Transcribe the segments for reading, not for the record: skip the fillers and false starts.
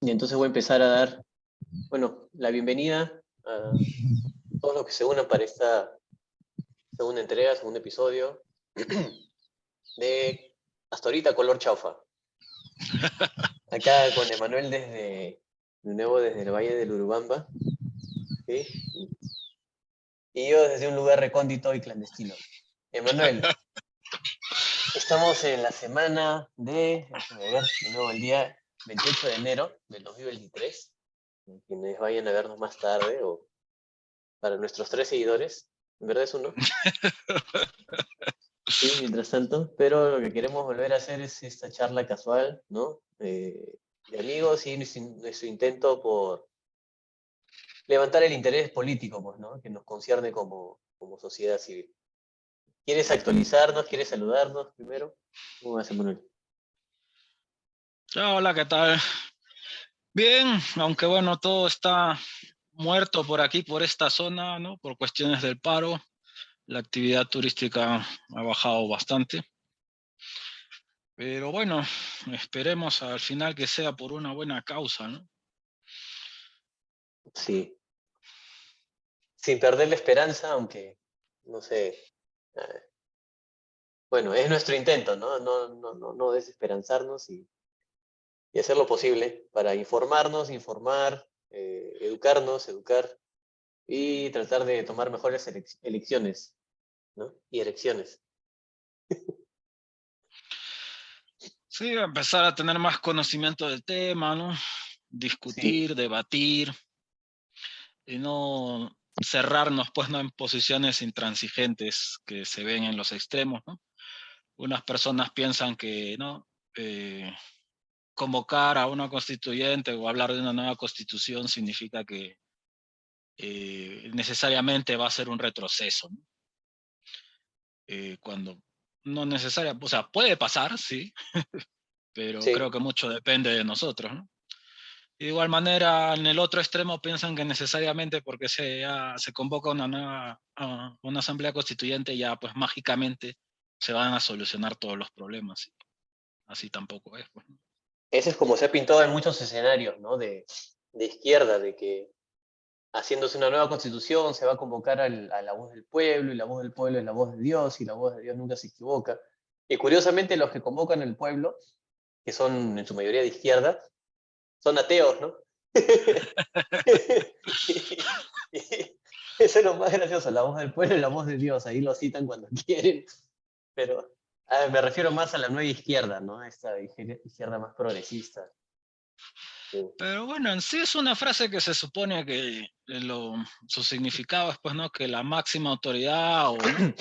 Y entonces voy a empezar a dar, la bienvenida a todos los que se unan para esta segunda entrega, segundo episodio de Hasta ahorita color chaufa. Acá con Emanuel de nuevo desde el Valle del Urubamba, ¿sí? Y yo desde un lugar recóndito y clandestino. Emanuel, estamos en la semana déjame ver, de nuevo el día 28 de enero del 2023. Quienes vayan a vernos más tarde o para nuestros 3 seguidores, en verdad es uno. Sí, mientras tanto, pero lo que queremos volver a hacer es esta charla casual, ¿no? De amigos y nuestro intento por levantar el interés político, pues, ¿no? Que nos concierne como sociedad civil. ¿Quieres actualizarnos? ¿Quieres saludarnos primero? ¿Cómo vas, Manuel? Hola, ¿qué tal? Bien, aunque bueno, todo está muerto por aquí, por esta zona, ¿no? Por cuestiones del paro. La actividad turística ha bajado bastante. Pero bueno, esperemos al final que sea por una buena causa, ¿no? Sí. Sin perder la esperanza, aunque, no sé. Bueno, es nuestro intento, ¿no? No desesperanzarnos y hacer lo posible para informarnos, educarnos, educar y tratar de tomar mejores elecciones, ¿no? Y elecciones. Sí, empezar a tener más conocimiento del tema, ¿no? Sí, Discutir, debatir y no cerrarnos, pues, ¿no? En posiciones intransigentes que se ven en los extremos, ¿no? Unas personas piensan que, ¿no? Convocar a una constituyente o hablar de una nueva constitución significa que necesariamente va a ser un retroceso, ¿no? Cuando no necesariamente, o sea, puede pasar, sí, pero creo sí, que mucho depende de nosotros, ¿no? De igual manera, en el otro extremo piensan que necesariamente porque se convoca una asamblea constituyente ya pues mágicamente se van a solucionar todos los problemas. Así tampoco es, pues, ¿no? ese es como se ha pintado en muchos escenarios, ¿no? De izquierda, de que haciéndose una nueva constitución se va a convocar a la voz del pueblo, y la voz del pueblo es la voz de Dios, y la voz de Dios nunca se equivoca. Y curiosamente los que convocan al pueblo, que son en su mayoría de izquierda, son ateos, ¿no? Eso es lo más gracioso, la voz del pueblo y la voz de Dios, ahí lo citan cuando quieren, pero me refiero más a la nueva izquierda, ¿no? A esta izquierda más progresista. Sí, Pero bueno, en sí es una frase que se supone que su significado es pues, ¿no? Que la máxima autoridad o ¿no?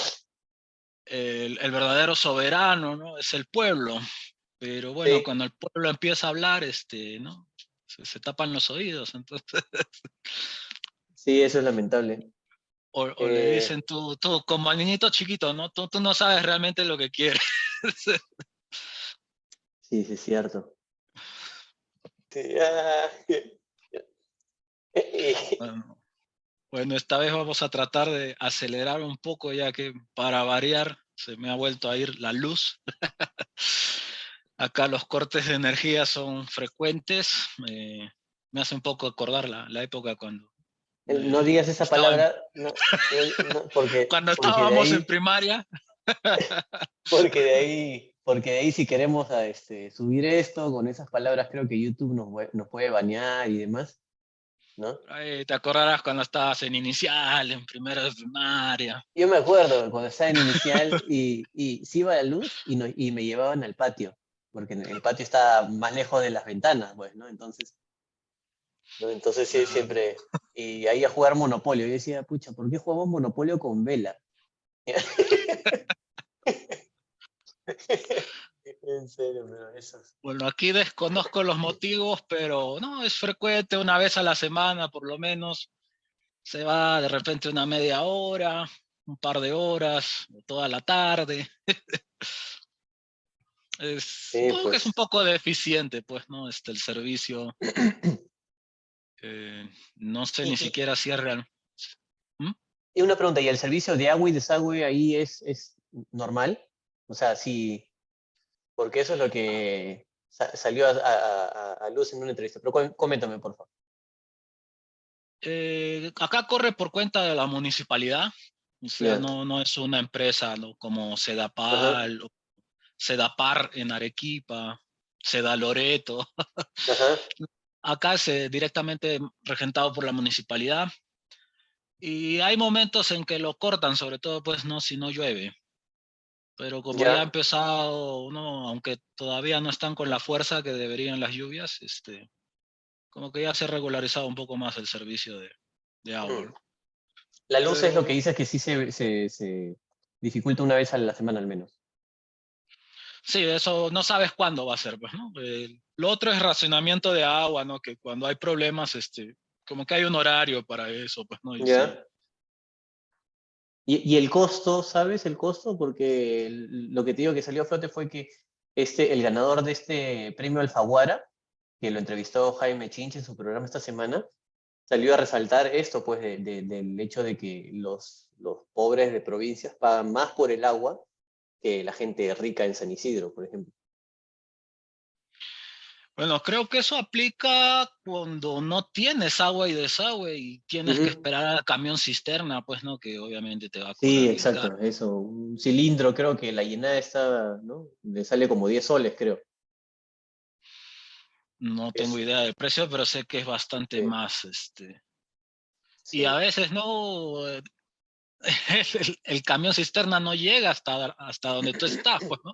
El verdadero soberano, ¿no? Es el pueblo. Pero bueno, sí, cuando el pueblo empieza a hablar, ¿no? Se tapan los oídos, entonces, sí, eso es lamentable. o le Eh, dicen tú, como al niñito chiquito, ¿no? Tú no sabes realmente lo que quieres. sí, sí, es cierto. Sí, Bueno, bueno, esta vez vamos a tratar de acelerar un poco, ya que para variar se me ha vuelto a ir la luz. Acá los cortes de energía son frecuentes. Me hace un poco acordar la época cuando no digas esa estaba palabra, cuando porque de estábamos en ahí, primaria. porque de ahí si queremos subir esto con esas palabras, creo que YouTube nos puede banear y demás, ¿no? Te acordarás cuando estabas en inicial, en primero de primaria. Yo me acuerdo cuando estaba en inicial y se iba la luz y me llevaban al patio, porque el patio estaba más lejos de las ventanas, pues, ¿no? Entonces, ¿no? Entonces sí, Claro. siempre, y ahí a jugar Monopolio. Yo decía, pucha, ¿por qué jugamos Monopolio con vela? En serio, pero eso es. Bueno, aquí desconozco los motivos, pero no, es frecuente, una vez a la semana por lo menos. Se va de repente una media hora, un par de horas, o toda la tarde. Sí, Supongo que es un pues. poco deficiente, pues, ¿no? El servicio, no sé Y, ni y, siquiera si es real. ¿Mm? y una pregunta, ¿y el servicio de agua y desagüe ahí es normal? O sea, sí, porque eso es lo que salió a luz en una entrevista. Pero coméntame, por favor. Acá corre por cuenta de la municipalidad, o sea, Ya. no es una empresa, ¿no? Como Ajá, Sedapal, o Sedapar en Arequipa, Seda Loreto. ajá. Acá es directamente regentado por la municipalidad y hay momentos en que lo cortan, sobre todo pues no si no llueve. Pero como ya ha Ya. empezado, ¿no? Aunque todavía no están con la fuerza que deberían las lluvias, como que ya se ha regularizado un poco más el servicio de agua, Mm. ¿no? La luz es lo que Pero dices que sí se dificulta una vez a la semana al menos. sí, eso no sabes cuándo va a ser, pues, ¿no? Lo otro es racionamiento de agua, ¿no? Que cuando hay problemas, como que hay un horario para eso, pues, ¿no? Y sí. Ya. Y el costo, ¿sabes? El costo, porque lo que te digo que salió a flote fue que el ganador de este premio Alfaguara, que lo entrevistó Jaime Chinche en su programa esta semana, salió a resaltar esto, pues, del hecho de que los pobres de provincias pagan más por el agua que la gente rica en San Isidro, por ejemplo. Bueno, creo que eso aplica cuando no tienes agua y desagüe y tienes que Ujú. esperar al camión cisterna, pues, ¿no? Que obviamente te va a Sí, cobrar bien caro. exacto, eso. Un cilindro, creo que la llenada está, ¿no? Le sale como 10 soles, creo. No tengo Es, idea del precio, pero sé que es bastante sí, más, Y a sí, veces no, el camión cisterna no llega hasta donde tú estás, pues, ¿no?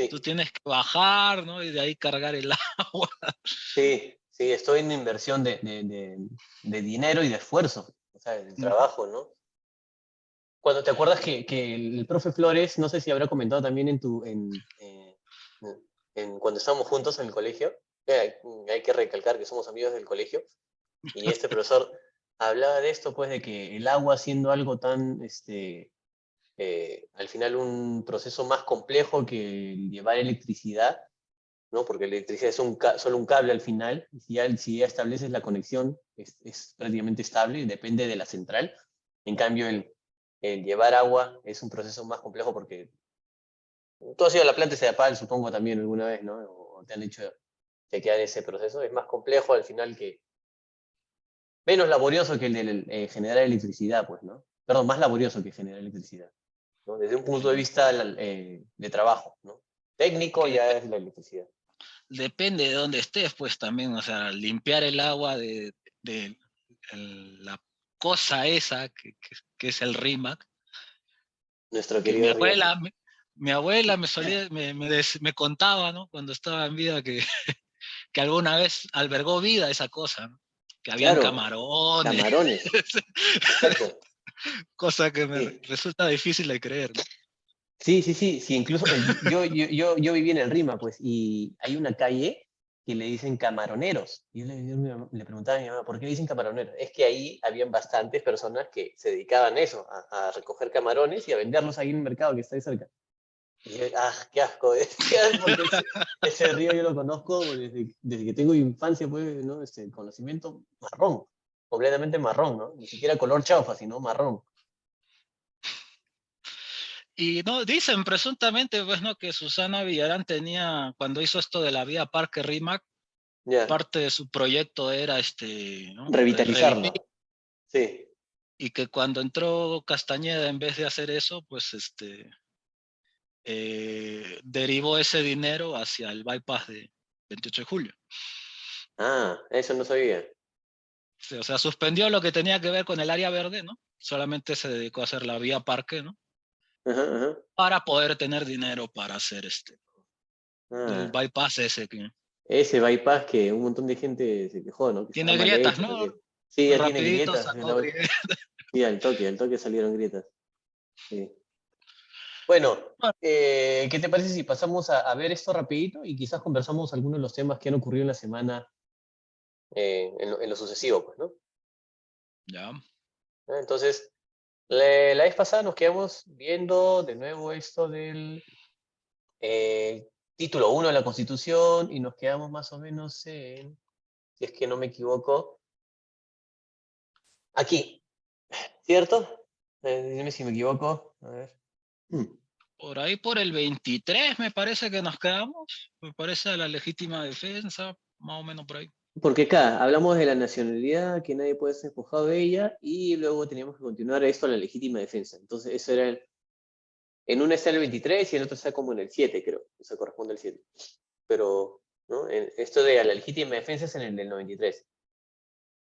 Tú sí, tienes que bajar, ¿no? Y de ahí cargar el agua. sí, sí, estoy en inversión de dinero y de esfuerzo, o sea, del trabajo, ¿no? Cuando te acuerdas que el profe Flores, no sé si habrá comentado también cuando estábamos juntos en el colegio, hay que recalcar que somos amigos del colegio, y este profesor hablaba de esto, pues, de que el agua siendo algo tan, al final un proceso más complejo que el llevar electricidad, ¿no? Porque la electricidad es solo un cable al final, y si ya estableces la conexión, es prácticamente estable, y depende de la central. En cambio, el llevar agua es un proceso más complejo porque tú has ido a la planta de Sedapal, supongo también alguna vez, ¿no? O te han hecho chequear ese proceso. Es más complejo al final que, menos laborioso que el de generar electricidad, pues, ¿no? Perdón, más laborioso que generar electricidad, ¿no? Desde un punto de Bueno, vista de trabajo, ¿no? Técnico que ya es la electricidad. depende de dónde estés, pues también, o sea, limpiar el agua de la cosa esa que es el RIMAC, Nuestro que mi querido Rimac. abuela, mi abuela me solía, me contaba, ¿no? Cuando estaba en vida que alguna vez albergó vida esa cosa, ¿no? Que habían Claro, camarones, camarones, exacto. cosa que me Sí, resulta difícil de creer, ¿no? sí, sí, sí, sí, incluso yo viví en el Rima, pues, y hay una calle que le dicen camaroneros. Y yo le preguntaba a mi mamá, ¿por qué le dicen camaroneros? Es que ahí habían bastantes personas que se dedicaban a eso, a recoger camarones y a venderlos ahí en el mercado que está ahí cerca. Y yo, qué asco, decía, porque ese río yo lo conozco desde que tengo infancia, pues, ¿no? Conocimiento marrón, completamente marrón, ¿no? Ni siquiera color chaufa, sino marrón. Y no, dicen presuntamente, pues, ¿no? Que Susana Villarán tenía, cuando hizo esto de la vía Parque Rímac, Ya, parte de su proyecto era ¿no? Revivir, revitalizarlo, sí. y que cuando entró Castañeda, en vez de hacer eso, pues derivó ese dinero hacia el bypass de 28 de julio. Eso no sabía. Sí, o sea, suspendió lo que tenía que ver con el área verde, ¿no? Solamente se dedicó a hacer la vía Parque, ¿no? Ajá, ajá. Para poder tener dinero para hacer el Ah, bypass ese que ese bypass que un montón de gente se quejó, ¿no? Que estaba tiene mal grietas, hecho, ¿no? porque sí, ya tiene Rapidito grietas. sacó grietas. Sí, al toque salieron grietas. Sí. Bueno, ¿qué te parece si pasamos a ver esto rapidito y quizás conversamos algunos de los temas que han ocurrido en la semana en lo sucesivo, pues, ¿no? Ya. Entonces, la vez pasada nos quedamos viendo de nuevo esto del título 1 de la Constitución y nos quedamos más o menos en, si es que no me equivoco, aquí, ¿cierto? Dime si me equivoco. A ver. Por ahí por el 23 me parece que nos quedamos. Me parece a la legítima defensa, más o menos por ahí. Porque acá hablamos de la nacionalidad, que nadie puede ser despojado de ella, y luego teníamos que continuar esto a la legítima defensa. Entonces, eso era en una está en el 23 y en otra está como en el 7, creo. O sea, corresponde al 7. Pero, ¿no? Esto de a la legítima defensa es en el del 93.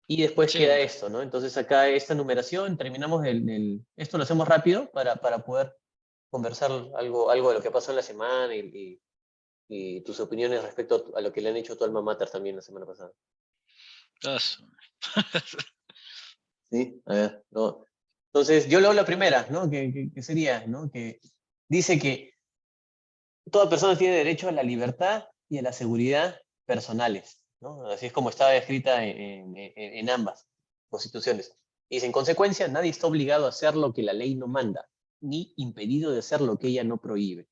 Y después Sí, queda esto, ¿no? Entonces acá esta numeración, terminamos esto lo hacemos rápido para poder conversar algo de lo que pasó en la semana y tus opiniones respecto a lo que le han hecho a tu alma mater también la semana pasada. eso. ¿Sí? A ver, no. Entonces, yo leo la primera, ¿no? Que sería, ¿no? Que dice que toda persona tiene derecho a la libertad y a la seguridad personales, ¿no? Así es como está escrita en ambas constituciones. Y dice, en consecuencia, nadie está obligado a hacer lo que la ley no manda, ni impedido de hacer lo que ella no prohíbe.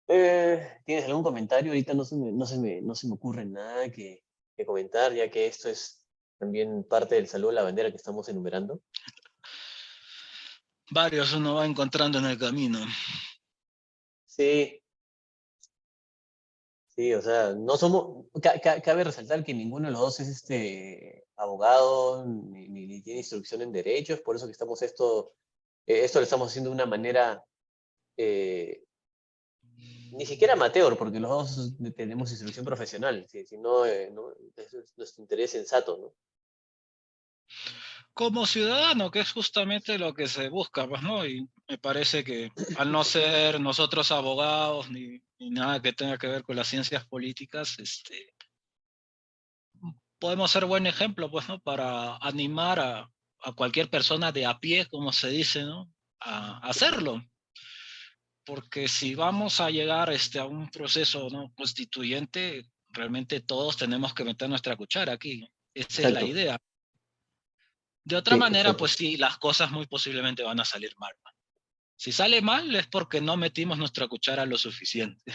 ¿Tienes algún comentario? Ahorita no se me ocurre nada que comentar, ya que esto es también parte del saludo a la bandera que estamos enumerando. Varios uno va encontrando en el camino. Sí, sí, o sea, no somos, cabe resaltar que ninguno de los dos es abogado, ni tiene instrucción en derecho, es por eso que esto lo estamos haciendo de una manera eh, ni siquiera amateur, porque los dos tenemos instrucción profesional, si no, eso es nuestro interés sensato, ¿no? Como ciudadano, que es justamente lo que se busca, pues, ¿no? Y me parece que al no ser nosotros abogados ni nada que tenga que ver con las ciencias políticas, podemos ser buen ejemplo, pues, ¿no? Para animar a cualquier persona de a pie, como se dice, ¿no? A hacerlo. Porque si vamos a llegar a un proceso, ¿no?, constituyente, realmente todos tenemos que meter nuestra cuchara aquí. Esa es la Exacto, idea. De otra sí, manera, exacto. pues sí, las cosas muy posiblemente van a salir mal. Si sale mal es porque no metimos nuestra cuchara lo suficiente,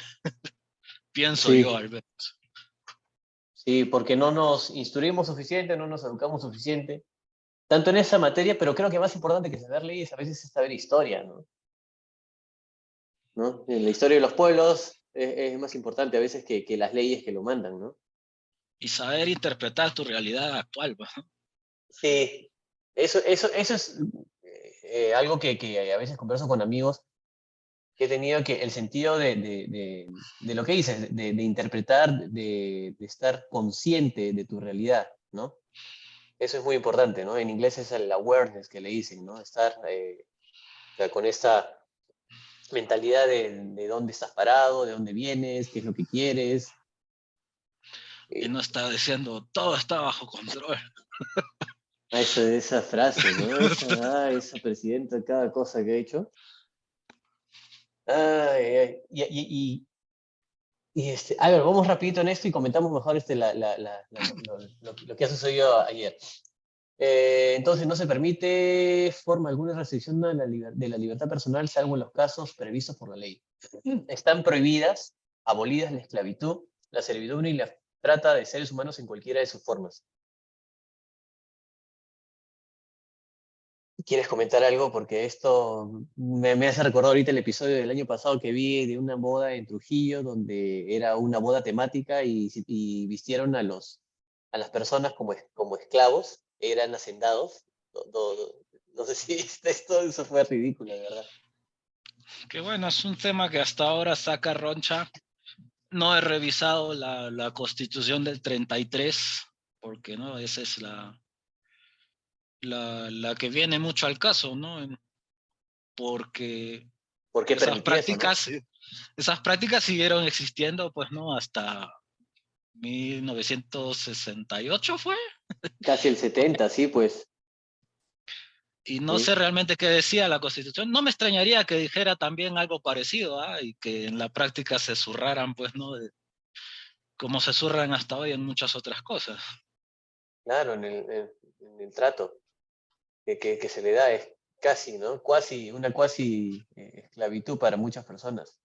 pienso yo, Sí, Albert. sí, porque no nos instruimos suficiente, no nos educamos suficiente, tanto en esa materia, pero creo que más importante que saber leyes a veces es saber historia, ¿no? ¿No? En la historia de los pueblos es más importante a veces que las leyes que lo mandan, ¿no? Y saber interpretar tu realidad actual, pues, ¿no? Sí, eso es algo que a veces converso con amigos que he tenido que el sentido de lo que dices, de interpretar, de estar consciente de tu realidad, ¿no? Eso es muy importante, ¿no? En inglés es el awareness que le dicen, ¿no? Estar o sea, con esta mentalidad de dónde estás parado, de dónde vienes, qué es lo que quieres. Y no está diciendo todo está bajo control. Esa frase, ¿no? Esa presidenta, cada cosa que ha hecho. Ay, ay. A ver, vamos rapidito en esto y comentamos mejor lo que ha sucedido ayer. Entonces, no se permite forma alguna restricción de la libertad personal, salvo en los casos previstos por la ley. Están prohibidas, abolidas la esclavitud, la servidumbre y la trata de seres humanos en cualquiera de sus formas. ¿Quieres comentar algo? Porque esto me hace recordar ahorita el episodio del año pasado que vi de una boda en Trujillo, donde era una boda temática y vistieron a las personas como esclavos, eran hacendados. No sé si viste esto, eso fue ridículo, de verdad. Que bueno, es un tema que hasta ahora saca roncha. No he revisado la constitución del 33, porque no, esa es la que viene mucho al caso, ¿no? Porque ¿Por qué esas permitía eso, no? prácticas, esas prácticas siguieron existiendo, pues, ¿no? Hasta 1968 fue, Casi el 70, sí, pues. y no sé Sí, realmente qué decía la Constitución. No me extrañaría que dijera también algo parecido, ¿ah? Y que en la práctica se zurraran, pues, ¿no? Como se zurran hasta hoy en muchas otras cosas. claro, en el trato que se le da es casi, ¿no? Una cuasi esclavitud para muchas personas.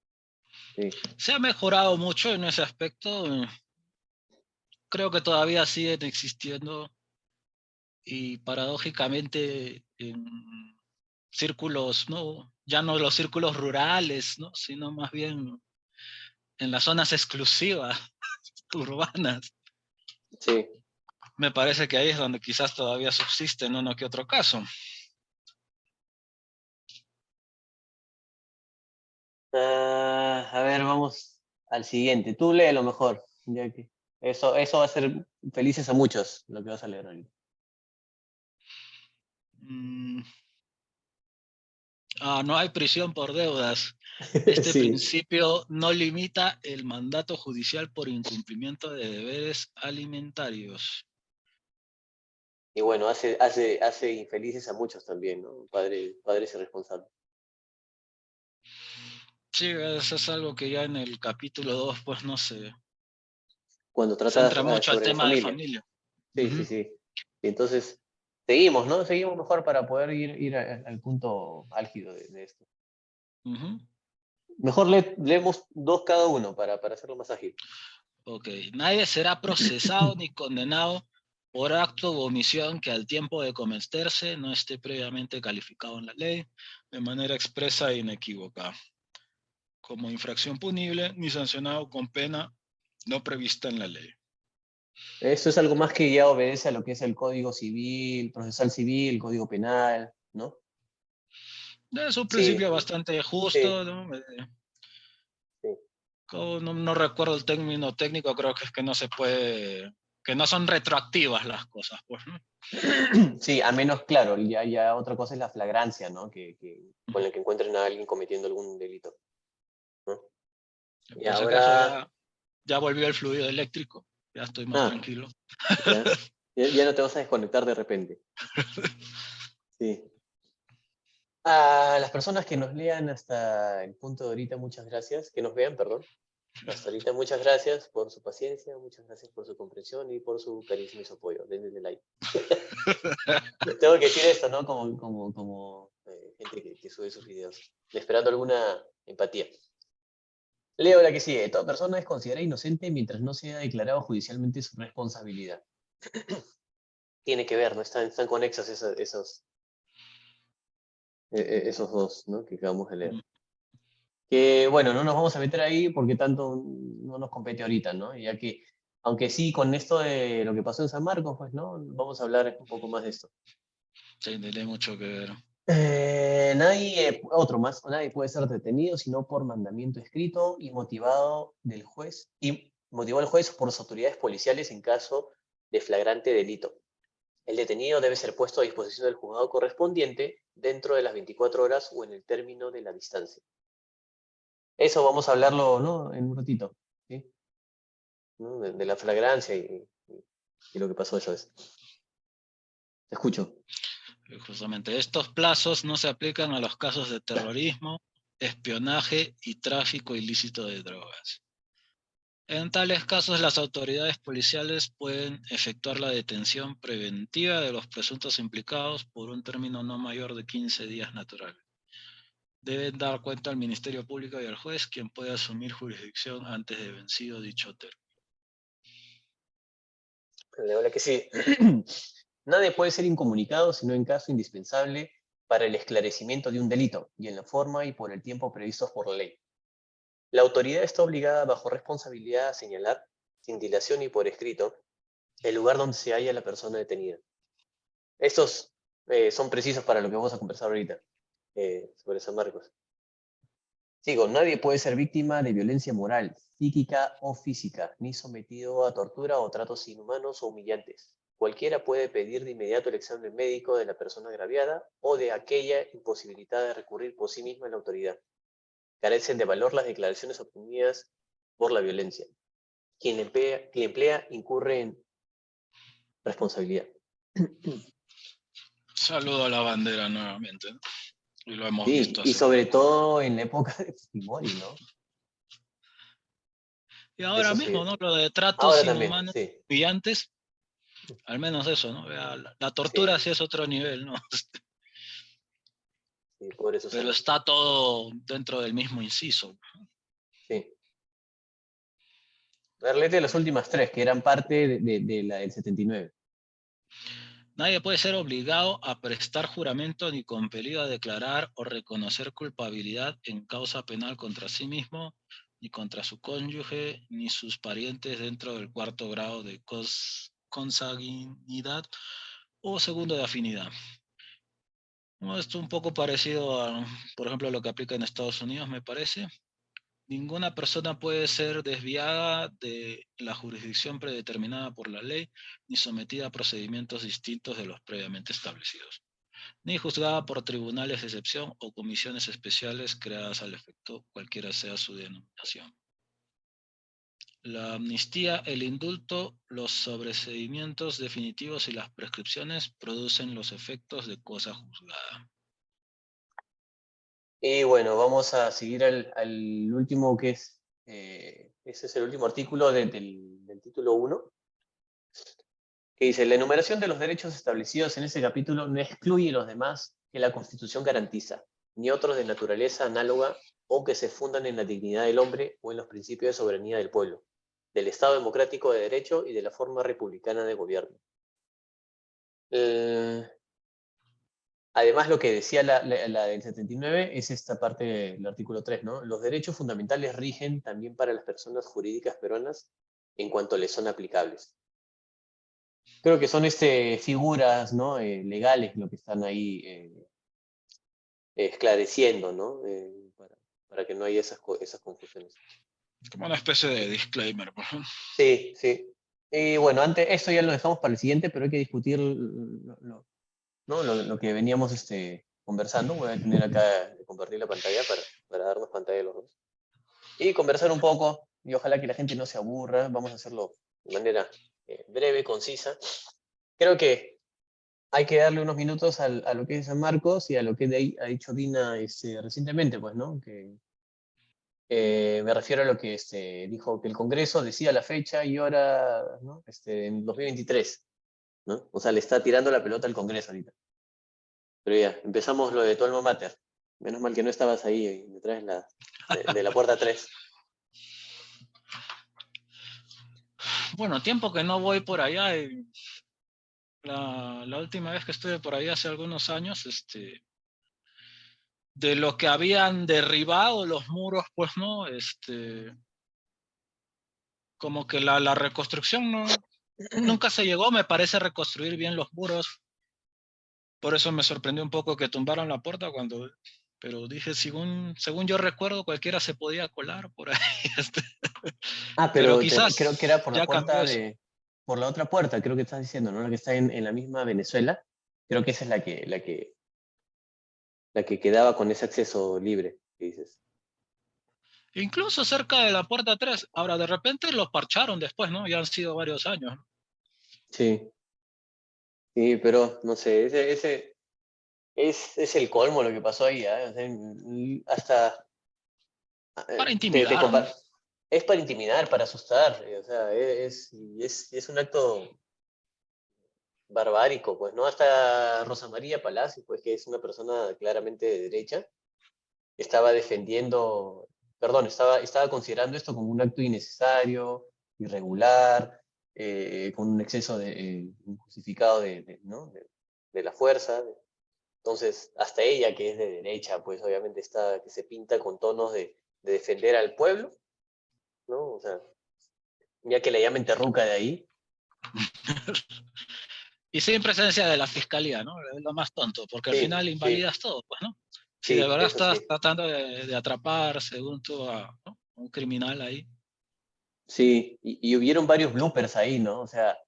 Sí. Se ha mejorado mucho en ese aspecto. Creo que todavía siguen existiendo y paradójicamente círculos, ¿no? Ya no los círculos rurales, ¿no? Sino más bien en las zonas exclusivas, urbanas. Sí. Me parece que ahí es donde quizás todavía subsisten uno que otro caso. A ver, vamos al siguiente. Tú lee lo mejor, ya que eso va a hacer felices a muchos, lo que vas a leer ahorita. Mm, no hay prisión por deudas. Este Sí. principio no limita el mandato judicial por incumplimiento de deberes alimentarios. Y bueno, hace infelices a muchos también, ¿no? Padres irresponsables. Sí, eso es algo que ya en el capítulo 2, pues no se Cuando tratas centra mucho al sobre la tema de familia. familia. Sí, sí, sí. Y entonces, seguimos, ¿no? Seguimos mejor para poder ir al punto álgido de esto. Ujú. Mejor leemos dos cada uno para hacerlo más ágil. Ok, nadie será procesado ni condenado por acto u omisión que al tiempo de cometerse no esté previamente calificado en la ley de manera expresa e inequívoca, como infracción punible ni sancionado con pena no prevista en la ley. Esto es algo más que ya obedece a lo que es el Código Civil, Procesal Civil, Código Penal, ¿no? Es un Sí, principio bastante sí, justo, ¿no? sí. No recuerdo el término técnico, creo que es que no se puede, que no son retroactivas las cosas, pues, ¿no? Sí, a menos, claro, ya otra cosa es la flagrancia, ¿no? Con la que encuentren a alguien cometiendo algún delito, ¿no? Y Por si acaso ahora, ya volvió el fluido eléctrico, ya estoy más ah, tranquilo. ya, ya no te vas a desconectar de repente. Sí. A las personas que nos lean hasta el punto de ahorita, muchas gracias, que nos vean, perdón. Hasta ahorita, muchas gracias por su paciencia, muchas gracias por su comprensión y por su carisma y su apoyo. Denle like. Tengo que decir esto, ¿no? Como gente que sube sus videos. Esperando alguna empatía. Leo la que sigue. Toda persona es considerada inocente mientras no sea declarado judicialmente su responsabilidad. Tiene que ver, ¿no? Están conexos esos dos, ¿no? Que acabamos de leer. Que bueno, no nos vamos a meter ahí porque tanto no nos compete ahorita, ¿no? Ya que, aunque sí, con esto de lo que pasó en San Marcos, pues, ¿no? Vamos a hablar un poco más de esto. Sí, tiene mucho que ver. Otro más, nadie puede ser detenido sino por mandamiento escrito y motivado al juez por las autoridades policiales en caso de flagrante delito. El detenido debe ser puesto a disposición del juzgado correspondiente dentro de las 24 horas o en el término de la distancia. Eso vamos a hablarlo, ¿no? En un ratito, ¿sí? ¿No? De la flagrancia y lo que pasó esa vez. Te escucho. Justamente estos plazos no se aplican a los casos de terrorismo, espionaje y tráfico ilícito de drogas. En tales casos, las autoridades policiales pueden efectuar la detención preventiva de los presuntos implicados por un término no mayor de 15 días naturales. Deben dar cuenta al Ministerio Público y al juez, quien puede asumir jurisdicción antes de vencido dicho término. La que sí. Nadie puede ser incomunicado sino en caso indispensable para el esclarecimiento de un delito y en la forma y por el tiempo previstos por la ley. La autoridad está obligada bajo responsabilidad a señalar, sin dilación y por escrito, el lugar donde se halla la persona detenida. Estos son precisos para lo que vamos a conversar ahorita sobre San Marcos. Sigo, nadie puede ser víctima de violencia moral, psíquica o física, ni sometido a tortura o tratos inhumanos o humillantes. Cualquiera puede pedir de inmediato el examen médico de la persona agraviada o de aquella imposibilitada de recurrir por sí misma a la autoridad. Carecen de valor las declaraciones obtenidas por la violencia. Quien emplea incurre en responsabilidad. Saludo a la bandera nuevamente, ¿no? Y lo hemos Sí, visto y hace sobre poco. todo en la época de Fujimori, ¿no? Y ahora Eso mismo, sí. ¿no? Lo de tratos Ahora también, inhumanos, sí, humillantes, al menos eso, ¿no? La tortura sí, sí es otro nivel, ¿no? sí, pobre Pero Susana. está todo dentro del mismo inciso. Sí. A ver, léete las últimas tres, que eran parte de la del 79. Nadie puede ser obligado a prestar juramento ni compelido a declarar o reconocer culpabilidad en causa penal contra sí mismo, ni contra su cónyuge, ni sus parientes dentro del cuarto grado de consanguinidad o segundo de afinidad. No, esto es un poco parecido a, por ejemplo, lo que aplica en Estados Unidos, me parece. Ninguna persona puede ser desviada de la jurisdicción predeterminada por la ley, ni sometida a procedimientos distintos de los previamente establecidos, ni juzgada por tribunales de excepción o comisiones especiales creadas al efecto, cualquiera sea su denominación. La amnistía, el indulto, los sobreseimientos definitivos y las prescripciones producen los efectos de cosa juzgada. Y bueno, vamos a seguir al último que es, ese es el último artículo del título 1, que dice, la enumeración de los derechos establecidos en ese capítulo no excluye los demás que la Constitución garantiza, ni otros de naturaleza análoga o que se fundan en la dignidad del hombre o en los principios de soberanía del pueblo, del Estado democrático de derecho y de la forma republicana de gobierno. Además, lo que decía la del 79 es esta parte del artículo 3, ¿no? Los derechos fundamentales rigen también para las personas jurídicas peruanas en cuanto les son aplicables. Creo que son figuras, ¿no? Legales lo que están ahí esclareciendo, ¿no? Para que no haya esas confusiones. Como una especie de disclaimer, por ejemplo. Sí, sí. Y bueno, antes, esto ya lo dejamos para el siguiente, pero hay que discutir ¿no? Lo que veníamos conversando. Voy a tener acá, compartir la pantalla para darnos pantalla los dos. Y conversar un poco, y ojalá que la gente no se aburra. Vamos a hacerlo de manera breve, concisa. Creo que hay que darle unos minutos a lo que es San Marcos y a lo que ha dicho Dina recientemente, pues, ¿no? Que me refiero a lo que dijo que el Congreso decía la fecha y hora, ¿no? En 2023, ¿no? O sea, le está tirando la pelota al Congreso ahorita. Pero ya, empezamos lo de tu alma mater. Menos mal que no estabas ahí detrás de la puerta 3. Bueno, tiempo que no voy por allá. La última vez que estuve por ahí hace algunos años, de lo que habían derribado los muros, pues no, como que la reconstrucción nunca se llegó, me parece, reconstruir bien los muros. Por eso me sorprendió un poco que tumbaron la puerta pero dije, según yo recuerdo, cualquiera se podía colar por ahí. Ah, Pero pero creo que era quizás por la ya cambió puerta eso. por la otra puerta, creo que estás diciendo, ¿no? La que está en la misma Venezuela. Creo que esa es la que quedaba con ese acceso libre, que dices. Incluso cerca de la puerta 3. Ahora, de repente los parcharon después, ¿no? Ya han sido varios años, ¿no? Sí, sí, pero no sé, ese es el colmo lo que pasó ahí, ¿eh? O sea, hasta Para te, te intimidar, ¿no? compa- es para intimidar, para asustar, o sea, es un acto barbárico, pues, ¿no? Hasta Rosa María Palacio, pues, que es una persona claramente de derecha, estaba defendiendo, perdón, estaba considerando esto como un acto innecesario, irregular, con un exceso injustificado ¿no? de la fuerza. Entonces, hasta ella, que es de derecha, pues obviamente está, que se pinta con tonos de defender al pueblo, ¿no? O sea, ya que le llamen terruca de ahí. Y sin presencia de la fiscalía, ¿no? Es lo más tonto, porque al Sí, final sí, invalidas todo, pues, ¿no? Si de sí, verdad eso estás sí. tratando de atrapar, según tú, ¿no? Un criminal ahí. Sí, y hubieron varios bloopers ahí, ¿no? O sea,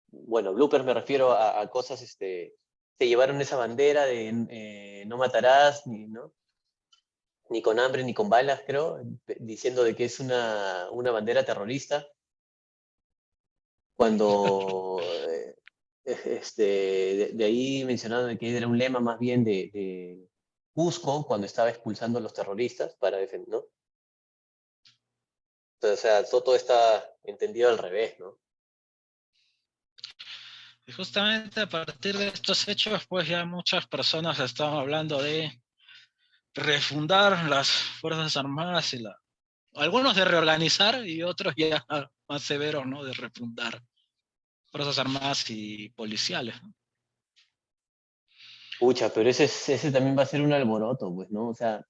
bueno, bloopers me refiero a cosas, se llevaron esa bandera de no matarás, ¿no? Ni con hambre ni con balas, creo, diciendo de que es una bandera terrorista, cuando de ahí mencionaron de que era un lema más bien de Cusco, cuando estaba expulsando a los terroristas para defender, ¿no? Entonces, o sea, todo está entendido al revés, ¿no? Y justamente a partir de estos hechos, pues ya muchas personas están hablando de refundar las Fuerzas Armadas algunos de reorganizar y otros ya más severos, ¿no? De refundar. Fuerzas Armadas y policiales. Pucha, pero ese también va a ser un alboroto, pues, ¿no? O sea,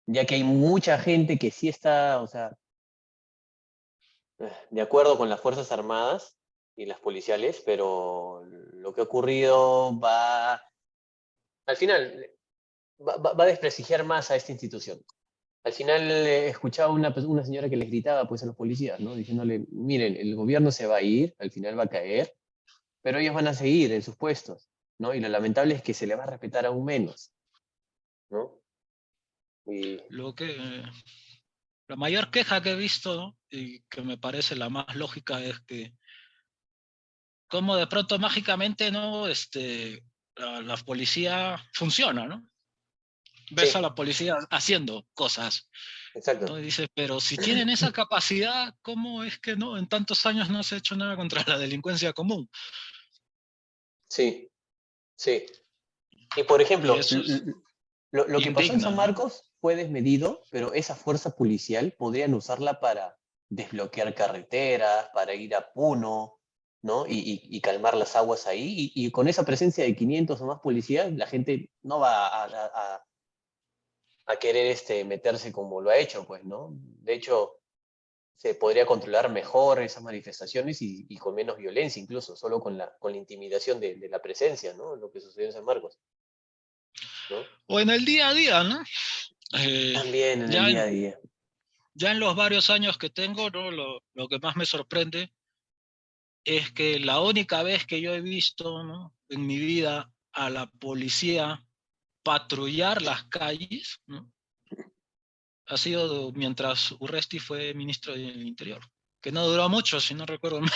ya que hay mucha gente que sí está, o sea, de acuerdo con las Fuerzas Armadas y las policiales, pero lo que ha ocurrido al final, va a desprestigiar más a esta institución. Al final escuchaba una señora que les gritaba pues a los policías, ¿no? Diciéndole, miren, el gobierno se va a ir, al final va a caer, pero ellos van a seguir en sus puestos, ¿no? Y lo lamentable es que se les va a respetar aún menos, ¿no? Y Lo que, la mayor queja que he visto, ¿no? Y que me parece la más lógica es que como de pronto mágicamente no la policía funciona, ¿no? Ves a sí, la policía haciendo cosas, exacto. ¿no? Y dices, pero si tienen esa capacidad, ¿cómo es que no en tantos años no se ha hecho nada contra la delincuencia común? Sí, sí. Y por Y ejemplo, eso es lo que pasó en indigno, San ¿no? Marcos fue desmedido, pero esa fuerza policial podrían usarla para desbloquear carreteras, para ir a Puno, ¿no? Y calmar las aguas ahí. Y con esa presencia de 500 o más policías, la gente no va a querer meterse como lo ha hecho, pues, ¿no? De hecho, se podría controlar mejor esas manifestaciones y con menos violencia, incluso, solo con la intimidación de la presencia, ¿no? Lo que sucedió en San Marcos, ¿no? O en el día a día, ¿no? Eh, También en el ya, día en, a día. ya en los varios años que tengo, ¿no? Lo que más me sorprende es que la única vez que yo he visto, ¿no? En mi vida a la policía patrullar las calles, ¿no? Ha sido mientras Urresti fue ministro del Interior, que no duró mucho, si no recuerdo mal,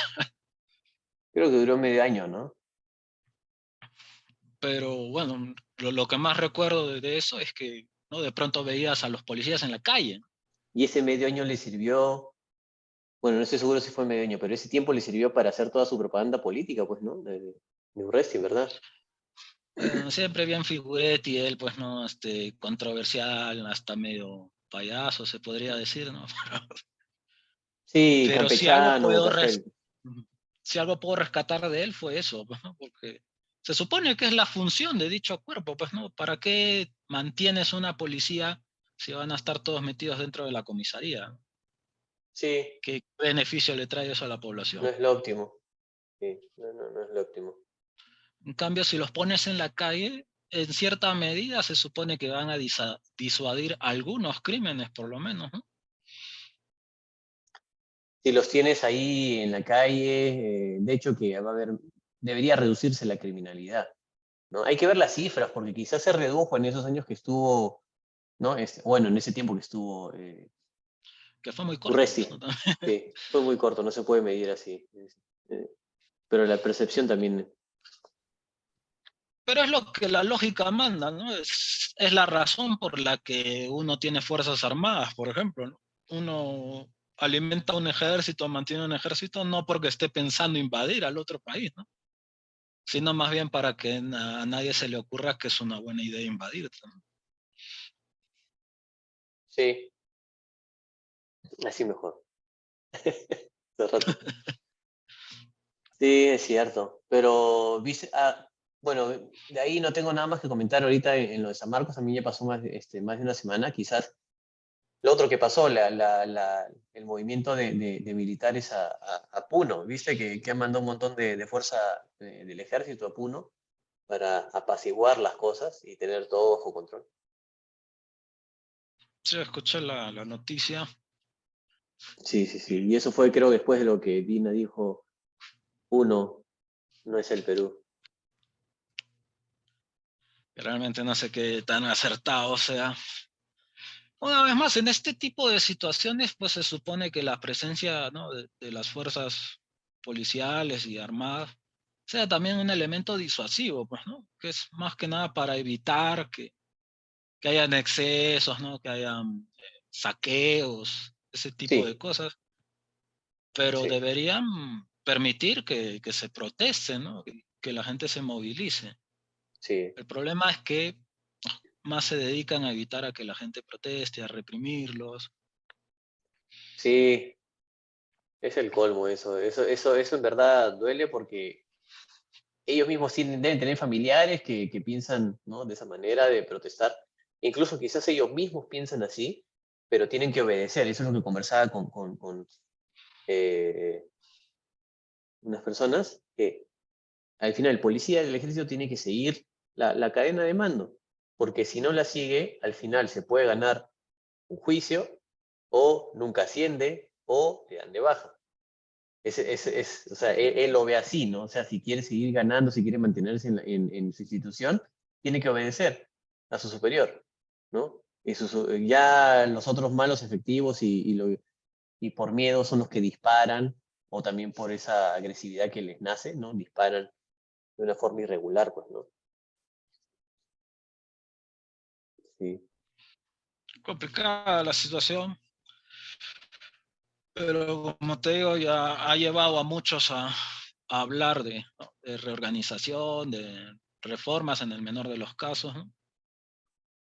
Creo que duró medio año, ¿no? pero bueno, lo que más recuerdo de eso es que ¿no? De pronto veías a los policías en la calle. Y ese medio año le sirvió, bueno, no estoy seguro si fue medio año, pero ese tiempo le sirvió para hacer toda su propaganda política, pues, ¿no? De Urresti, ¿verdad? Siempre bien figuretti, él pues no, controversial, hasta medio payaso se podría decir, ¿no? Sí, Pero campechano, café. si algo puedo rescatar de él fue eso, pues, ¿no? Porque se supone que es la función de dicho cuerpo, pues, ¿no? ¿Para qué mantienes una policía si van a estar todos metidos dentro de la comisaría? Sí, ¿Qué beneficio le trae eso a la no población? es lo óptimo. Sí, no es lo óptimo. En cambio, si los pones en la calle, en cierta medida se supone que van a disuadir algunos crímenes, por lo menos, ¿no? Si los tienes ahí en la calle, de hecho que debería reducirse la criminalidad, ¿no? Hay que ver las cifras, porque quizás se redujo en esos años que estuvo, ¿no? Bueno, en ese tiempo que estuvo Que fue muy corto, pues, ¿no? Urresti. Sí, fue muy corto, no se puede medir así. Eh, pero la percepción también. Pero es lo que la lógica manda, ¿no? Es la razón por la que uno tiene fuerzas armadas, por ejemplo, ¿no? Uno alimenta un ejército, mantiene un ejército, no porque esté pensando invadir al otro país, ¿no? Sino más bien para que a nadie se le ocurra que es una buena idea invadir, ¿no? Sí, así mejor. Hace rato. Sí, es cierto. Pero, viste, bueno, de ahí no tengo nada más que comentar ahorita en lo de San Marcos. A mí ya pasó más de una semana. Quizás lo otro que pasó, el movimiento de militares a Puno. Viste que han mandado un montón de fuerza del ejército a Puno para apaciguar las cosas y tener todo bajo control. Sí, escuché la noticia. Sí, sí, sí. Y eso fue, creo, después de lo que Dina dijo, Puno no es el Perú. Realmente no sé qué tan acertado sea. Una vez más, en este tipo de situaciones, pues se supone que la presencia, ¿no? de las fuerzas policiales y armadas sea también un elemento disuasivo, pues, ¿no? Que es más que nada para evitar que hayan excesos, ¿no? Que hayan saqueos, ese tipo de Sí, cosas, pero sí, deberían permitir que se proteste, ¿no? Que la gente se movilice. sí. El problema es que más se dedican a evitar a que la gente proteste, a reprimirlos. Sí, Es el colmo eso en verdad duele porque ellos mismos deben tener familiares que piensan, ¿no? De esa manera de protestar. Incluso quizás ellos mismos piensan así, pero tienen que obedecer. Eso es lo que conversaba con eh, unas personas, que al final el policía del ejército tiene que seguir la cadena de mando, porque si no la sigue, al final se puede ganar un juicio o nunca asciende o le dan de baja. O sea, él lo ve así, ¿no? O sea, si quiere seguir ganando, si quiere mantenerse en su institución, tiene que obedecer a su superior, ¿no? Ya los otros malos efectivos y por miedo son los que disparan, o también por esa agresividad que les nace, ¿no? Disparan de una forma irregular, pues, ¿no? Sí. Complicada la situación, pero como te digo, ya ha llevado a muchos a hablar ¿no? De reorganización, de reformas en el menor de los casos, ¿no?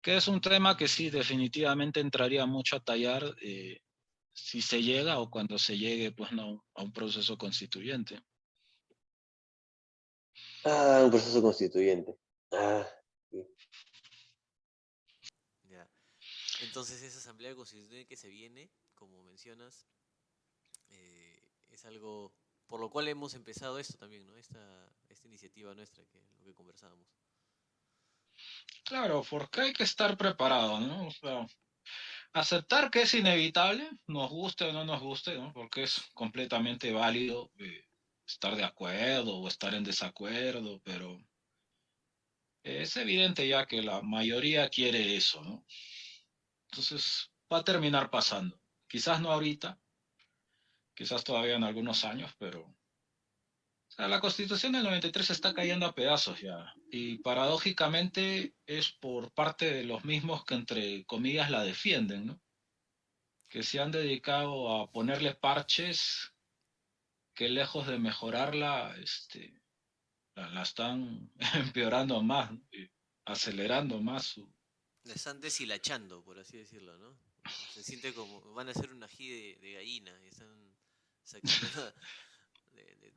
Que es un tema que sí definitivamente entraría mucho a tallar si se llega o cuando se llegue pues, no, a un proceso constituyente. Ah, un proceso constituyente. Ah, sí. Ya. Entonces esa asamblea constituyente que se viene, como mencionas, es algo por lo cual hemos empezado esto también, ¿no? Esta iniciativa nuestra, que lo que conversábamos. Claro, porque hay que estar preparado, ¿no? O sea, aceptar que es inevitable, nos guste o no nos guste, ¿no? Porque es completamente válido estar de acuerdo o estar en desacuerdo, pero es evidente ya que la mayoría quiere eso, ¿no? Entonces va a terminar pasando. Quizás no ahorita, quizás todavía en algunos años, pero o sea, la Constitución del 93 está cayendo a pedazos ya. Y paradójicamente es por parte de los mismos que entre comillas la defienden, ¿no? Que se han dedicado a ponerle parches que lejos de mejorarla, la están empeorando más, ¿no? Y acelerando más su... La están deshilachando, por así decirlo, ¿no? Se siente como van a hacer un ají de gallina y están sacando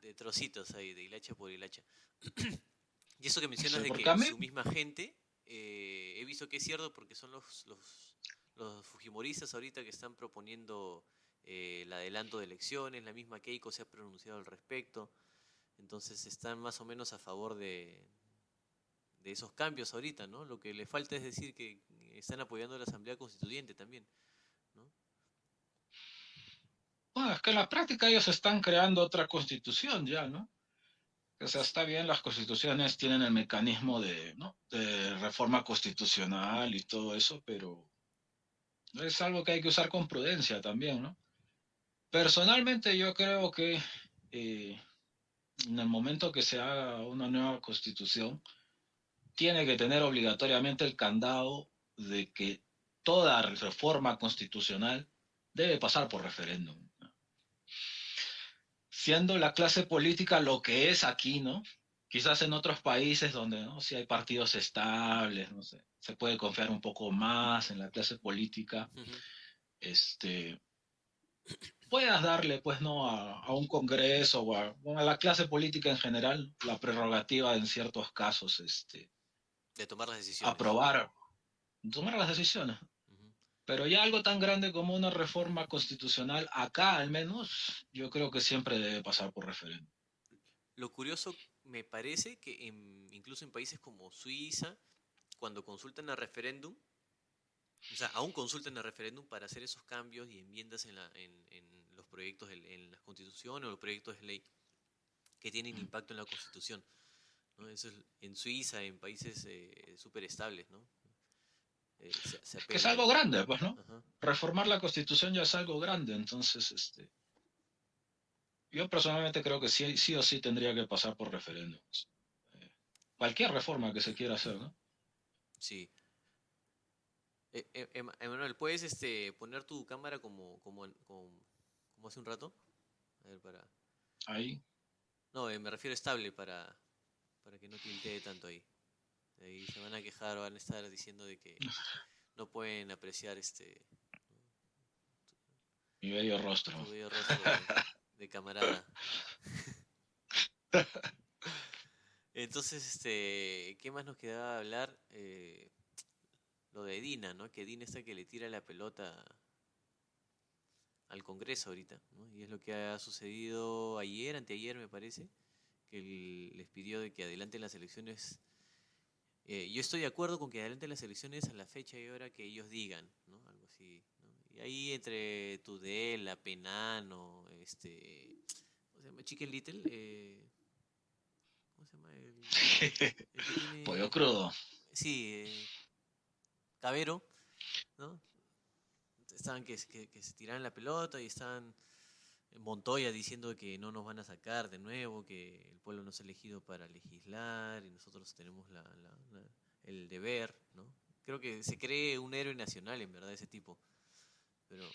de trocitos ahí, de hilacha por hilacha. Y eso que No mencionas sé, de porque que a mí, su misma gente, he visto que es cierto porque son los fujimoristas ahorita que están proponiendo el adelanto de elecciones, la misma Keiko se ha pronunciado al respecto, entonces están más o menos a favor de esos cambios ahorita, ¿no? Lo que le falta es decir que están apoyando a la Asamblea Constituyente también, ¿no? bueno, es que en la práctica ellos están creando otra constitución ya, ¿no? O sea, está bien, las constituciones tienen el mecanismo de, ¿no? De reforma constitucional y todo eso, pero es algo que hay que usar con prudencia también, ¿no? Personalmente yo creo que en el momento que se haga una nueva constitución, tiene que tener obligatoriamente el candado de que toda reforma constitucional debe pasar por referéndum. Siendo la clase política lo que es aquí, ¿no? Quizás en otros países donde, ¿no? Si hay partidos estables, no sé, se puede confiar un poco más en la clase política, este, puedas darle, pues, ¿no? A un congreso o a la clase política en general la prerrogativa en ciertos casos, De tomar las decisiones. aprobar, tomar las decisiones. Ujú. Pero ya algo tan grande como una reforma constitucional, acá al menos, yo creo que siempre debe pasar por referéndum. Lo curioso me parece que incluso en países como Suiza, cuando consultan a referéndum, o sea, aún consultan a referéndum para hacer esos cambios y enmiendas en los proyectos, en las constituciones o los proyectos de ley que tienen impacto en la constitución, ¿no? Eso es en Suiza, en países súper estables, ¿no? Se Es que es apela algo ahí. grande, pues, ¿no? Ajá. Reformar la constitución ya es algo grande, entonces, yo personalmente creo que sí, sí o sí tendría que pasar por referéndums. Cualquier reforma que se quiera hacer, ¿no? Sí. Emanuel, ¿puedes poner tu cámara como hace un rato? A ver, para... Ahí. No, me refiero estable para que no tiltee tanto ahí. Ahí se van a quejar, van a estar diciendo de que no pueden apreciar Mi bello rostro. Tu bello rostro de camarada. Entonces, ¿qué más nos quedaba hablar? Lo de Dina, ¿no? Que Dina está que le tira la pelota al Congreso ahorita, ¿no? Y es lo que ha sucedido ayer, anteayer me parece, que les pidió de que adelanten las elecciones. Yo estoy de acuerdo con que adelanten las elecciones a la fecha y hora que ellos digan, ¿no? Algo así, ¿no? Y ahí entre Tudela, Penano, ¿cómo se llama? Chicken Little, ¿cómo se llama? El que Pollo tiene, crudo. sí, Cabero, ¿no? Estaban que se tiraban la pelota y estaban Montoya diciendo que no nos van a sacar de nuevo, que el pueblo nos ha elegido para legislar y nosotros tenemos el deber, ¿no? Creo que se cree un héroe nacional, en verdad, ese tipo. Pero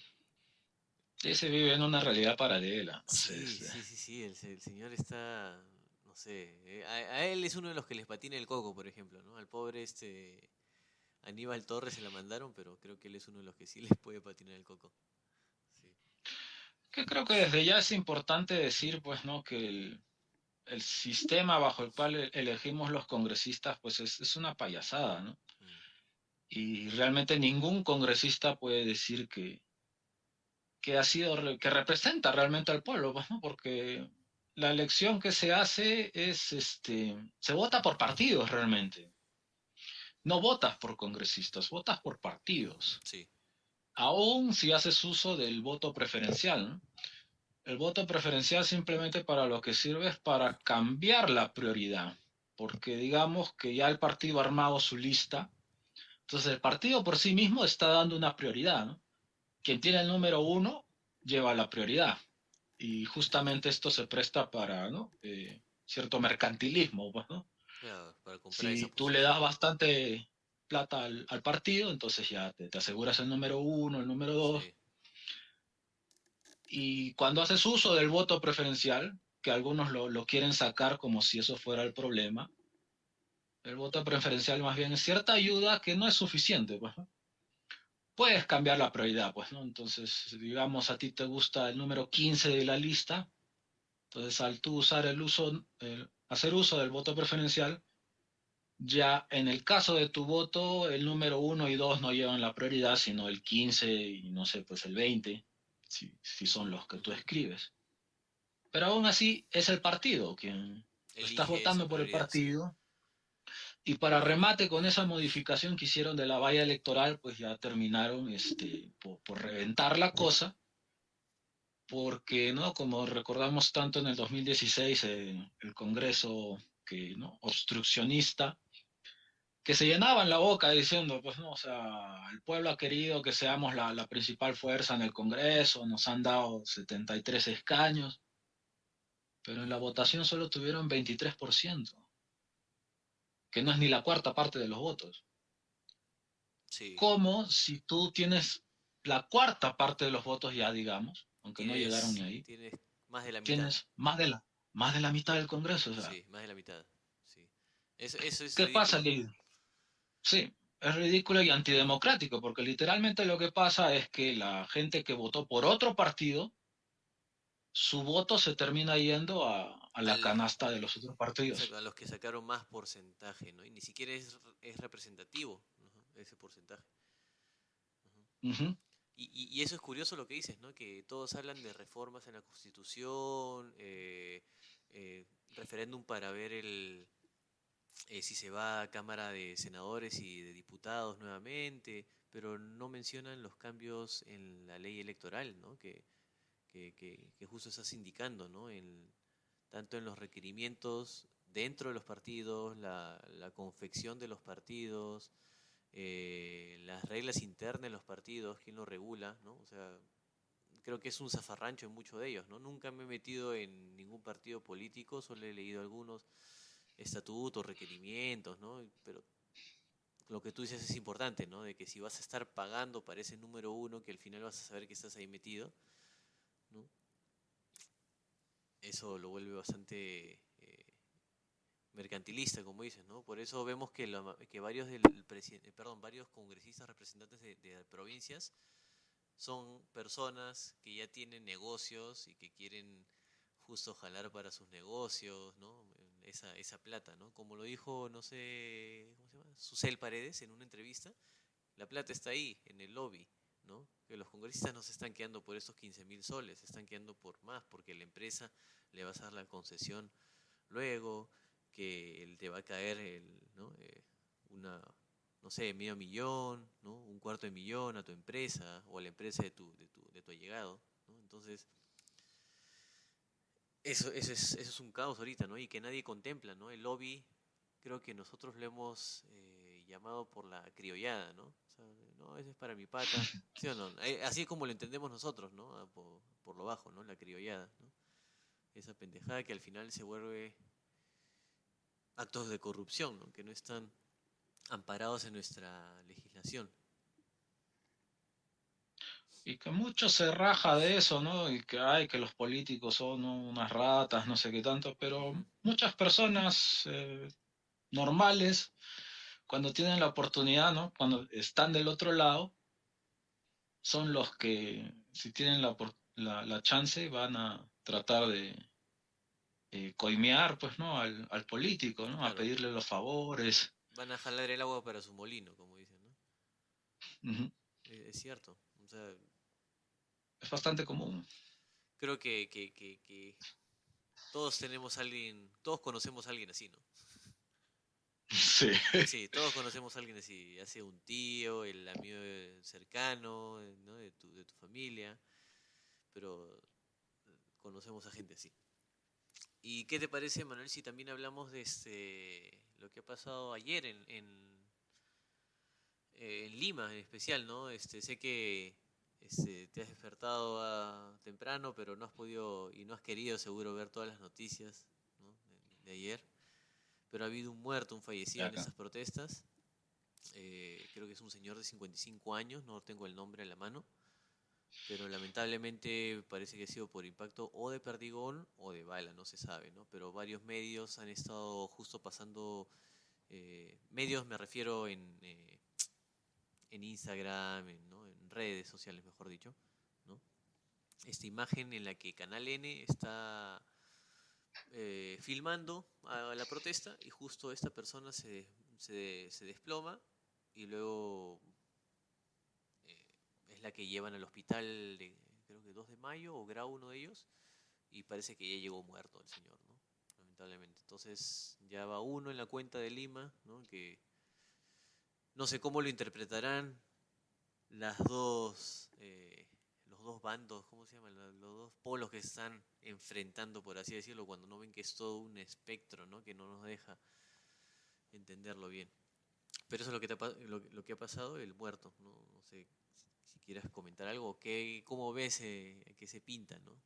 Sí, se vive en una realidad paralela. sí, Entonces, sí, sí, sí, el señor está, no sé, a él es uno de los que les patina el coco, por ejemplo, ¿no? Al pobre Aníbal Torres se la mandaron, pero creo que él es uno de los que sí les puede patinar el coco. Sí. que creo que desde ya es importante decir, pues, ¿no? Que el sistema bajo el cual elegimos los congresistas, pues es una payasada, ¿no? Mm. Y realmente ningún congresista puede decir que ha sido, que representa realmente al pueblo, pues, ¿no? Porque la elección que se hace es, se vota por partidos realmente. No votas por congresistas, votas por partidos. Sí, Aún si haces uso del voto preferencial, ¿no? El voto preferencial simplemente para lo que sirve es para cambiar la prioridad, porque digamos que ya el partido ha armado su lista, entonces el partido por sí mismo está dando una prioridad, ¿no? Quien tiene el número uno lleva la prioridad y justamente esto se presta para, ¿no? Cierto mercantilismo, pues, ¿no? claro, para comprar esa Si tú le posición. das bastante plata al partido, entonces ya te aseguras el número uno, el número dos. Sí. Y cuando haces uso del voto preferencial, que algunos lo quieren sacar como si eso fuera el problema, el voto preferencial más bien es cierta ayuda que no es suficiente, pues, ¿no? Puedes cambiar la prioridad, pues, ¿no? Entonces, digamos, a ti te gusta el número 15 de la lista, entonces al tú usar hacer uso del voto preferencial, ya en el caso de tu voto, el número uno y 2 no llevan la prioridad, sino el 15 y no sé, pues el 20, si son Ujú, los que tú ujú. escribes. Pero aún así es el partido quien estás Elige esa votando por el prioridad, sí. partido. Y para remate con esa modificación que hicieron de la valla electoral, pues ya terminaron por reventar la cosa, porque, ¿no? Como recordamos tanto en el 2016, el Congreso que, ¿no? Obstruccionista, que se llenaban la boca diciendo, pues no, o sea, el pueblo ha querido que seamos la principal fuerza en el Congreso, nos han dado 73 escaños, pero en la Ujú. votación solo tuvieron 23%, que no es ni la cuarta parte de los votos. Sí. Como si tú tienes la cuarta parte de los votos ya, digamos, aunque no llegaron ni ahí, Tienes más de la mitad. tienes más de la mitad del Congreso. O sea, Sí, más de la mitad. Sí. Eso es ¿qué pasa, ridículo. Lid? Sí, es ridículo y antidemocrático, porque literalmente lo que pasa es que la gente que votó por otro partido, su voto se termina yendo a la Al, canasta de los otros partidos. exacto, a los que sacaron más porcentaje, ¿no? Y ni siquiera es representativo, ujú, ese porcentaje. Ujú. Ujú. Y eso es curioso lo que dices, ¿no? Que todos hablan de reformas en la Constitución, referéndum para ver si se va a Cámara de Senadores y de Diputados nuevamente, pero no mencionan los cambios en la ley electoral, ¿no? Que justo estás indicando, ¿no? Tanto en los requerimientos dentro de los partidos, la confección de los partidos, las reglas internas de los partidos, quién lo regula, ¿no? O sea, creo que es un zafarrancho en muchos de ellos, ¿no? Nunca me he metido en ningún partido político, solo he leído algunos estatutos, requerimientos, ¿no? Pero lo que tú dices es importante, ¿no? De que si vas a estar pagando para ese número uno, que al final vas a saber que estás ahí metido, ¿no? Eso lo vuelve bastante mercantilista, como dices, ¿no? Por eso vemos que varios varios congresistas representantes de provincias son personas que ya tienen negocios y que quieren justo jalar para sus negocios, ¿no? Esa plata, ¿no? Como lo dijo, no sé, ¿cómo se llama? Susel Paredes en una entrevista, la plata está ahí, en el lobby, ¿no? Que los congresistas no se están quedando por esos 15.000 soles, se están quedando por más, porque la empresa le va a dar la concesión luego, que te va a caer ¿no? Una, no sé, medio millón, ¿no? Un cuarto de millón a tu empresa o a la empresa de tu allegado, ¿no? Entonces, eso es un caos ahorita, ¿no? Y que nadie contempla, ¿no? El lobby, creo que nosotros lo hemos llamado por la criollada, ¿no? O sea, no, ese es para mi pata, ¿sí o no? Así es como lo entendemos nosotros, ¿no? Por lo bajo, ¿no? La criollada, ¿no? Esa pendejada que al final se vuelve actos de corrupción, ¿no? Que no están amparados en nuestra legislación. Y que mucho se raja de eso, ¿no? Y que hay que los políticos son, ¿no?, unas ratas, no sé qué tanto, pero Ujú. muchas personas normales, cuando tienen la oportunidad, ¿no? Cuando están del otro lado, son los que, si tienen la chance, van a tratar de coimear, pues, ¿no? Al político, ¿no? A Claro, pedirle los favores. van a jalar el agua para su molino, como dicen, ¿no? Ujú. Es cierto. O sea, Es bastante común. creo que todos tenemos a alguien, todos conocemos a alguien así, ¿no? Sí. Sí, todos conocemos a alguien así, ya sea un tío, el amigo cercano, ¿no? De tu familia, pero conocemos a gente así. ¿Y qué te parece, Manuel, si también hablamos de lo que ha pasado ayer en Lima en especial, ¿no? Sé que te has despertado temprano, pero no has podido y no has querido seguro ver todas las noticias, ¿no? de ayer. Pero ha habido un muerto, un fallecido en Acá. esas protestas. Creo que es un señor de 55 años, no tengo el nombre a la mano, pero lamentablemente parece que ha sido por impacto o de perdigón o de bala, no se sabe, ¿no? Pero varios medios han estado justo pasando, medios me refiero en Instagram, ¿no? En redes sociales, mejor dicho, ¿no? Esta imagen en la que Canal N está filmando a la protesta y justo esta persona se desploma y luego es la que llevan al hospital, creo que 2 de mayo o Grau, uno de ellos, y parece que ya llegó muerto el señor, ¿no? Lamentablemente. Entonces ya va uno en la cuenta de Lima, ¿no? Que no sé cómo lo interpretarán las dos, los dos bandos, ¿cómo se llaman? Los dos polos que se están enfrentando, por así decirlo, cuando no ven que es todo un espectro, ¿no? Que no nos deja entenderlo bien. Pero eso es lo que ha pasado, el muerto, ¿no? No sé si quieras comentar algo, cómo ves que se pinta, ¿no?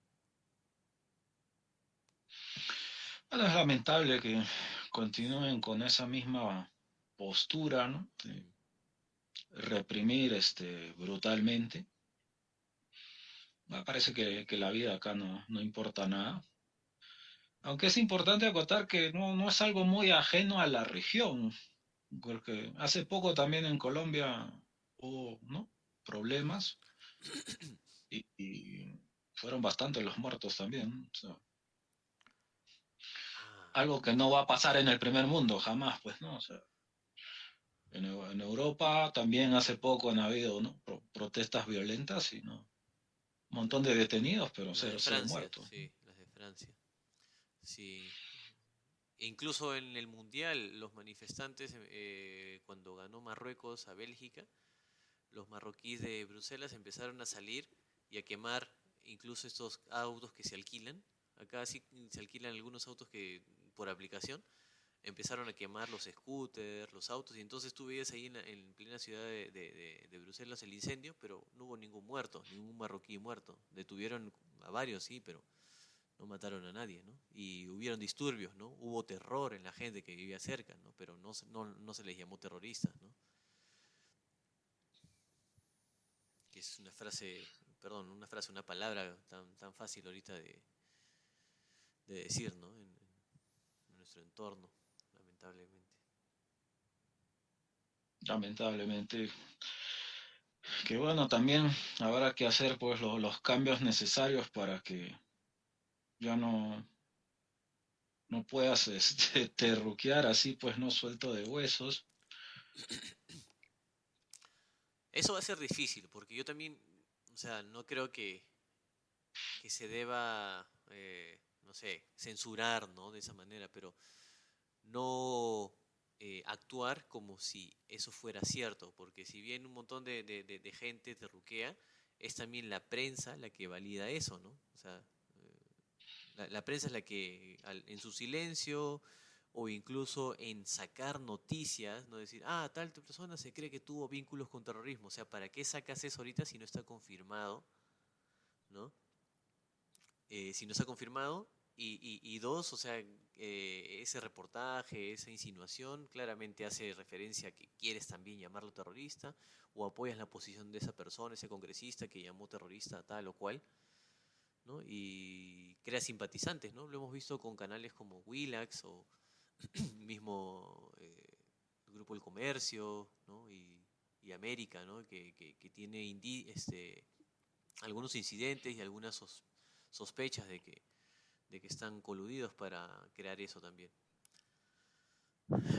Bueno, es lamentable que continúen con esa misma postura, ¿no? De Mm. reprimir brutalmente. Me parece que la vida acá no importa nada. Aunque es importante acotar que no es algo muy ajeno a la región, porque hace poco también en Colombia hubo, ¿no?, problemas y fueron bastantes los muertos también, ¿no? O sea, Ah, algo que no va a pasar en el primer mundo jamás, pues, ¿no? O sea, en Europa también hace poco han habido, ¿no?, protestas violentas y, ¿no?, un montón de detenidos, pero las de cero Francia, muertos. sí, las de Francia. Sí. E incluso en el Mundial, los manifestantes, cuando ganó Marruecos a Bélgica, los marroquíes de Bruselas empezaron a salir y a quemar incluso estos autos que se alquilan. Acá sí se alquilan algunos autos que por aplicación. Empezaron a quemar los scooters, los autos, y entonces tú veías ahí en plena ciudad de Bruselas el incendio, pero no hubo ningún muerto, ningún marroquí muerto. Detuvieron a varios, sí, pero no mataron a nadie, ¿no? Y hubieron disturbios, ¿no? Hubo terror en la gente que vivía cerca, ¿no? Pero no se les llamó terroristas, ¿no? Que es una frase, perdón, una palabra tan fácil ahorita de decir, ¿no? En nuestro entorno, lamentablemente. Lamentablemente. Que bueno, también habrá que hacer pues los cambios necesarios para que ya no puedas terruquear así pues no suelto de huesos. Eso va a ser difícil, porque yo también, o sea, no creo que se deba, no sé, censurar, ¿no? De esa manera, pero no actuar como si eso fuera cierto, porque si bien un montón de gente terruquea, es también la prensa la que valida eso, ¿no? O sea, la prensa es la que en su silencio o incluso en sacar noticias, no decir, ah, tal persona se cree que tuvo vínculos con terrorismo, o sea, ¿para qué sacas eso ahorita si no está confirmado, ¿no? Si no está confirmado. Y dos, o sea, ese reportaje, esa insinuación, claramente hace referencia a que quieres también llamarlo terrorista o apoyas la posición de esa persona, ese congresista que llamó terrorista a tal o cual, ¿no? Y crea simpatizantes, ¿no? Lo hemos visto con canales como Willax o mismo el Grupo El Comercio, ¿no? Y América, ¿no? Que tiene algunos incidentes y algunas sospechas de que están coludidos para crear eso también.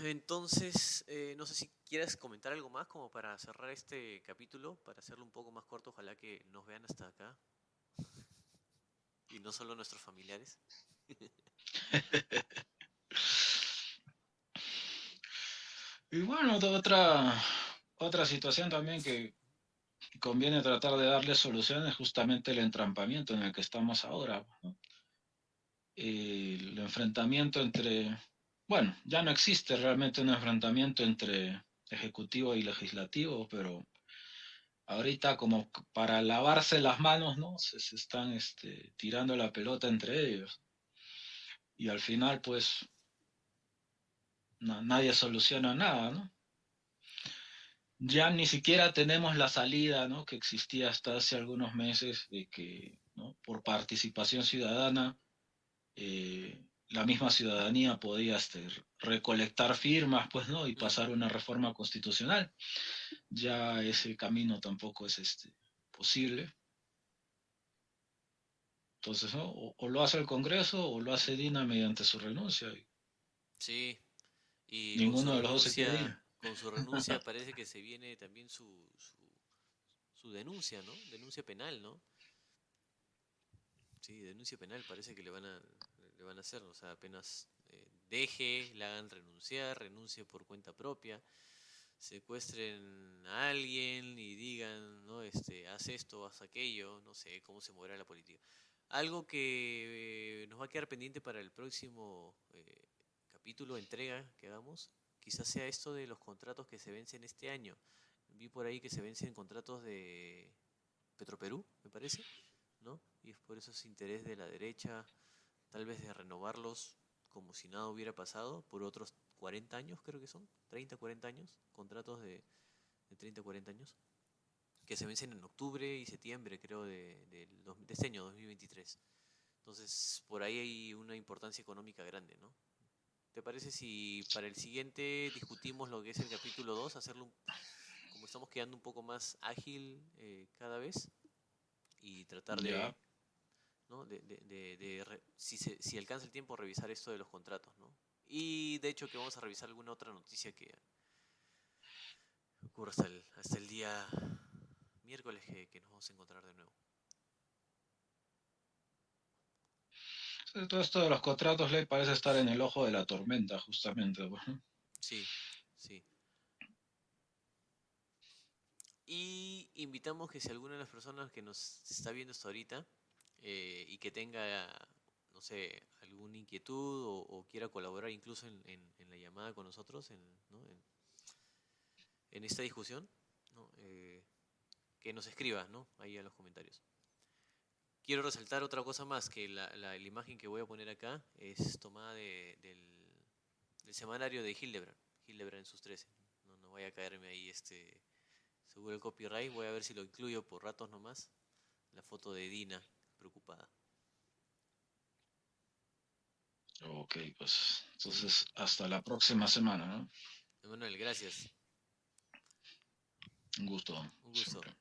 Entonces, no sé si quieres comentar algo más como para cerrar este capítulo, para hacerlo un poco más corto, ojalá que nos vean hasta acá y no solo nuestros familiares. Y bueno, otra situación también que conviene tratar de darle solución es justamente el entrampamiento en el que estamos ahora, ¿no? El enfrentamiento bueno, ya no existe realmente un enfrentamiento entre ejecutivo y legislativo, pero ahorita como para lavarse las manos, ¿no? Se están tirando la pelota entre ellos. Y al final, pues, nadie soluciona nada, ¿no? Ya ni siquiera tenemos la salida, ¿no? Que existía hasta hace algunos meses de que, ¿no? Por participación ciudadana, la misma ciudadanía podía recolectar firmas, pues, ¿no? Y Mm. pasar una reforma constitucional. Ya ese camino tampoco es posible. Entonces, ¿no? O lo hace el Congreso o lo hace Dina mediante su renuncia. Y Sí, y ninguno de los dos se quiere ir. con su renuncia parece que se viene también su denuncia, ¿no? Denuncia penal, ¿no? Sí, denuncia penal parece que le van a hacer, o sea, apenas deje, la hagan renunciar, renuncie por cuenta propia, secuestren a alguien y digan, ¿no? Haz esto, haz aquello, no sé cómo se moverá la política. Algo que nos va a quedar pendiente para el próximo capítulo, entrega que hagamos, quizás sea esto de los contratos que se vencen este año. Vi por ahí que se vencen contratos de Petroperú, me parece, ¿no? Y es por eso ese interés de la derecha, tal vez de renovarlos como si nada hubiera pasado, por otros 40 años, creo que son, 30, 40 años, contratos de 30, 40 años, que se vencen en octubre y septiembre, creo, de este año, 2023. Entonces, por ahí hay una importancia económica grande, ¿no? ¿Te parece si para el siguiente discutimos lo que es el capítulo 2, hacerlo, como estamos quedando un poco más ágil cada vez, y tratar Ya. ¿no? Si alcanza el tiempo, revisar esto de los contratos, ¿no? Y de hecho que vamos a revisar alguna otra noticia que ocurra hasta el día miércoles que nos vamos a encontrar de nuevo. Sí, todo esto de los contratos ley parece estar en el ojo de la tormenta, justamente. Bueno. Sí, sí. Y invitamos que si alguna de las personas que nos está viendo hasta ahorita y que tenga, no sé, alguna inquietud o quiera colaborar incluso en la llamada con nosotros, ¿no? en esta discusión, ¿no? Que nos escriba, ¿no? Ahí en los comentarios. Quiero resaltar otra cosa más, que la imagen que voy a poner acá es tomada del semanario de Hildebrand, Hildebrand en sus 13. No vaya a caerme ahí seguro el copyright, voy a ver si lo incluyo por ratos nomás, la foto de Dina preocupada. Ok, pues Sí, entonces hasta la próxima semana, ¿no? Emanuel, gracias. Un gusto, Un gusto. siempre.